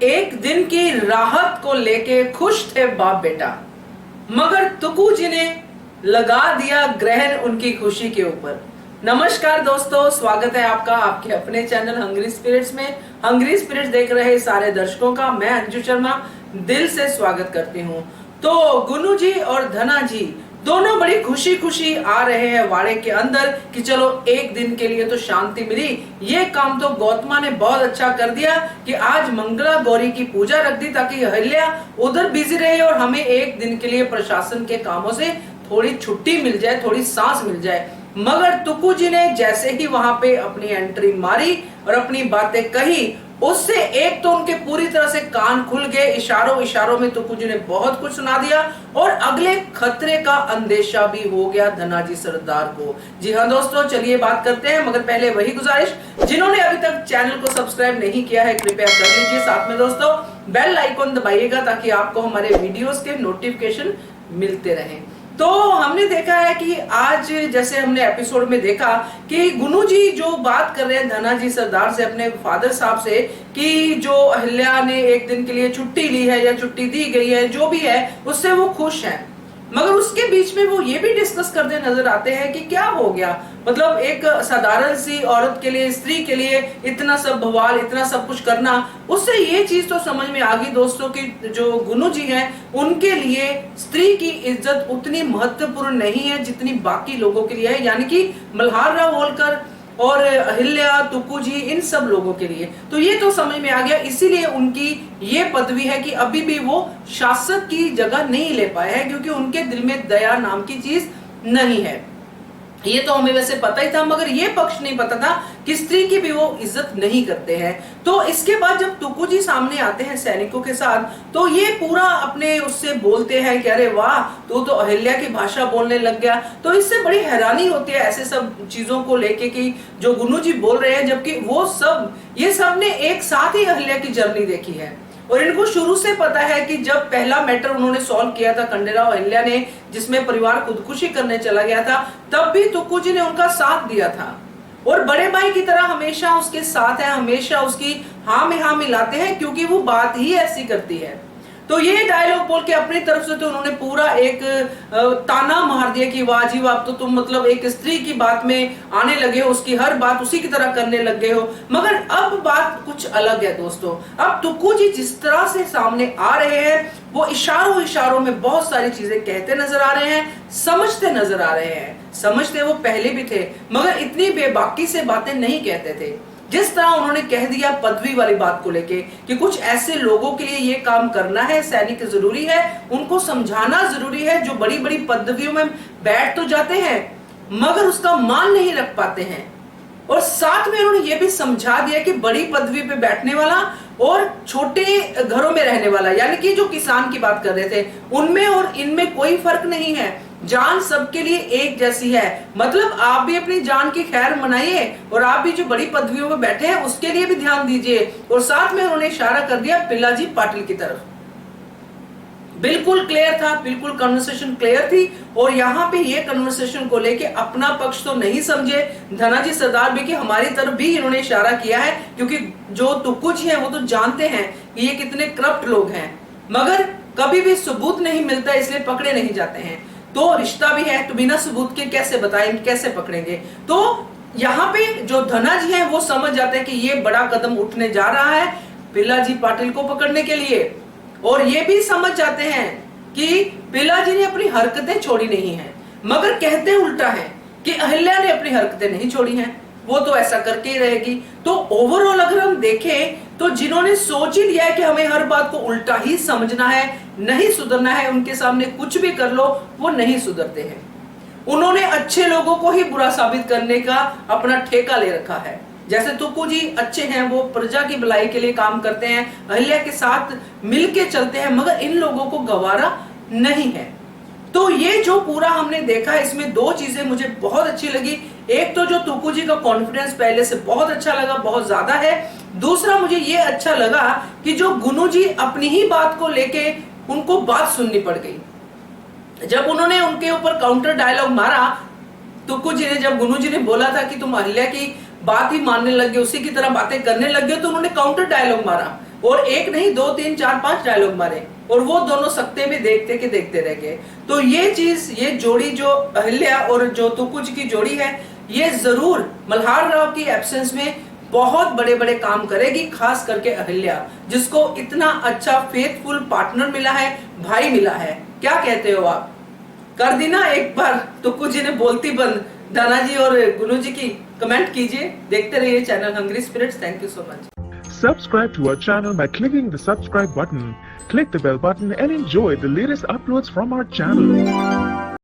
एक दिन की राहत को लेके खुश थे बाप बेटा, मगर तुकु जी ने लगा दिया ग्रहण उनकी खुशी के ऊपर। नमस्कार दोस्तों, स्वागत है आपका आपके अपने चैनल हंग्री स्पिरिट्स में। हंग्री स्पिरिट्स देख रहे सारे दर्शकों का मैं अंजू शर्मा दिल से स्वागत करती हूँ। तो गुनु जी और धना जी दोनों बड़ी खुशी खुशी आ रहे हैं वाड़े के अंदर कि चलो एक दिन के लिए तो शांति मिली। ये काम तो गौतमा ने बहुत अच्छा कर दिया कि आज मंगला गौरी की पूजा रख दी ताकि अहिल्या उधर बिजी रहे और हमें एक दिन के लिए प्रशासन के कामों से थोड़ी छुट्टी मिल जाए, थोड़ी सांस मिल जाए। मगर तुकु जी ने जैसे ही वहां पे अपनी एंट्री मारी और अपनी बातें कही, उससे एक तो उनके पूरी तरह से कान खुल गए। इशारों इशारों में तुकु जी ने बहुत कुछ सुना दिया और अगले खतरे का अंदेशा भी हो गया धना जी सरदार को। जी हाँ दोस्तों, चलिए बात करते हैं, मगर पहले वही गुजारिश, जिन्होंने अभी तक चैनल को सब्सक्राइब नहीं किया है कृपया कर लीजिए। साथ में दोस्तों बेल आइकॉन दबाइएगा ताकि आपको हमारे वीडियोस के नोटिफिकेशन मिलते रहें। तो हमने देखा है कि आज जैसे हमने एपिसोड में देखा कि गुनु जी जो बात कर रहे हैं धना जी सरदार से, अपने फादर साहब से, कि जो अहिल्या ने एक दिन के लिए छुट्टी ली है या छुट्टी दी गई है, जो भी है उससे वो खुश हैं। मगर उसके बीच में वो ये भी डिस्कस करते नजर आते हैं कि क्या हो गया, मतलब एक साधारण सी औरत के लिए, स्त्री के लिए इतना सब बवाल, इतना सब कुछ करना। उससे ये चीज तो समझ में आ गई दोस्तों कि जो गुनु जी हैं उनके लिए स्त्री की इज्जत उतनी महत्वपूर्ण नहीं है जितनी बाकी लोगों के लिए है, यानी कि मल्हार राव होलकर और अहिल्या, तुकु जी, इन सब लोगों के लिए। तो ये तो समझ में आ गया, इसीलिए उनकी ये पदवी है कि अभी भी वो शासक की जगह नहीं ले पाए हैं क्योंकि उनके दिल में दया नाम की चीज नहीं है। ये तो हमें वैसे पता ही था, मगर ये पक्ष नहीं पता था कि स्त्री की भी वो इज्जत नहीं करते हैं। तो इसके बाद जब तुकु जी सामने आते हैं सैनिकों के साथ, तो ये पूरा अपने उससे बोलते हैं कि अरे वाह, तू तो अहिल्या की भाषा बोलने लग गया। तो इससे बड़ी हैरानी होती है ऐसे सब चीजों को लेके कि जो गुनु जी बोल रहे हैं, जबकि वो सब ये सब ने एक साथ ही अहिल्या की जर्नी देखी है और इनको शुरू से पता है कि जब पहला मैटर उन्होंने सॉल्व किया था खंडेराव अहिल्या ने, जिसमें परिवार खुदकुशी करने चला गया था, तब भी तुकु जी ने उनका साथ दिया था और बड़े भाई की तरह हमेशा उसके साथ है, हमेशा उसकी हाँ में हाँ मिलाते हैं क्योंकि वो बात ही ऐसी करती है। तो ये डायलॉग बोल के अपनी तरफ से तो उन्होंने पूरा एक ताना मार दिया कि वाह जी वाह, तो तुम मतलब एक स्त्री की बात में आने लगे हो, उसकी हर बात उसी की तरह करने लग गए हो। मगर अब बात कुछ अलग है दोस्तों। अब तुकु जी जिस तरह से सामने आ रहे हैं, वो इशारों इशारों में बहुत सारी चीजें कहते नजर आ रहे हैं, समझते नजर आ रहे हैं। समझते वो पहले भी थे, मगर इतनी बेबाकी से बातें नहीं कहते थे जिस तरह उन्होंने कह दिया पदवी वाली बात को लेके कि कुछ ऐसे लोगों के लिए ये काम करना है, सैनिक जरूरी है, उनको समझाना जरूरी है, जो बड़ी बड़ी पदवियों में बैठ तो जाते हैं मगर उसका मान नहीं रख पाते हैं। और साथ में उन्होंने ये भी समझा दिया कि बड़ी पदवी पे बैठने वाला और छोटे घरों में रहने वाला, यानी कि जो किसान की बात कर रहे थे, उनमें और इनमें कोई फर्क नहीं है। जान सबके लिए एक जैसी है। मतलब आप भी अपनी जान की खैर मनाइए और आप भी जो बड़ी पदवियों में बैठे हैं उसके लिए भी ध्यान दीजिए। और साथ में उन्होंने इशारा कर दिया पिल्लाजी पाटिल की तरफ। बिल्कुल क्लियर था, बिल्कुल कन्वर्सेशन क्लियर थी। और यहाँ पे ये कन्वर्सेशन को लेके अपना पक्ष तो नहीं समझे धना जी सरदार भी कि हमारी तरफ भी इन्होंने इशारा किया है, क्योंकि जो तुकु जी है वो तो जानते हैं कि ये कितने करप्ट लोग हैं, मगर कभी भी सबूत नहीं मिलता इसलिए पकड़े नहीं जाते हैं। तो रिश्ता भी है तो बिना सबूत के कैसे बताएंगे, कैसे पकड़ेंगे। तो यहाँ पे जो धना जी है वो समझ जाते हैं कि ये बड़ा कदम उठने जा रहा है पिल्लाजी पाटिल को पकड़ने के लिए। और ये भी समझ जाते हैं कि पिल्लाजी ने अपनी हरकतें छोड़ी नहीं है, मगर कहते उल्टा है कि अहिल्या ने अपनी हरकतें नहीं छोड़ी हैं, वो तो ऐसा करके ही रहेगी। तो ओवरऑल अगर हम देखें तो जिन्होंने सोच ही लिया है कि हमें हर बात को उल्टा ही समझना है, नहीं सुधरना है, उनके सामने कुछ भी कर लो वो नहीं सुधरते हैं। उन्होंने अच्छे लोगों को ही बुरा साबित करने का अपना ठेका ले रखा है। जैसे तुकु जी अच्छे हैं, वो प्रजा की भलाई के लिए काम करते हैं, अहिल्या के साथ मिलके चलते हैं, मगर इन लोगों को गवारा नहीं है। तो ये जो पूरा हमने देखा है, इसमें दो चीजें मुझे बहुत अच्छी लगी। एक तो जो तुकु जी का कॉन्फिडेंस पहले से बहुत अच्छा लगा, बहुत ज्यादा है। दूसरा मुझे ये अच्छा लगा कि जो गुनु जी अपनी ही बात को लेके उनको बात सुननी पड़ गई। जब उन्होंने उनके ऊपर काउंटर डायलॉग मारा, तुकु जी ने, जब गुनु जी ने बोला था कि तुम अहिल्या की बात ही मानने लग गए, उसी की तरह बातें करने लग गए, तो उन्होंने काउंटर डायलॉग मारा और एक नहीं, 2 3 4 5 डायलॉग मारे और वो दोनों सकते में देखते के देखते रह गए। तो ये चीज, ये जोड़ी जो अहिल्या और जो तुकुज की जोड़ी है, ये जरूर मल्हार राव की एब्सेंस में बहुत बड़े बड़े काम करेगी, खास करके अहिल्या, जिसको इतना अच्छा फेथफुल पार्टनर मिला है, भाई मिला है। क्या कहते हो आप? कर दी ना एक बार तुक्कू जी ने बोलती बंद, दाना जी और गुनू जी की। कमेंट कीजिए, देखते रहिए channel hungry spirits. Thank you so much. Subscribe to our channel by clicking the subscribe button. Click the bell button and enjoy the latest uploads from our channel.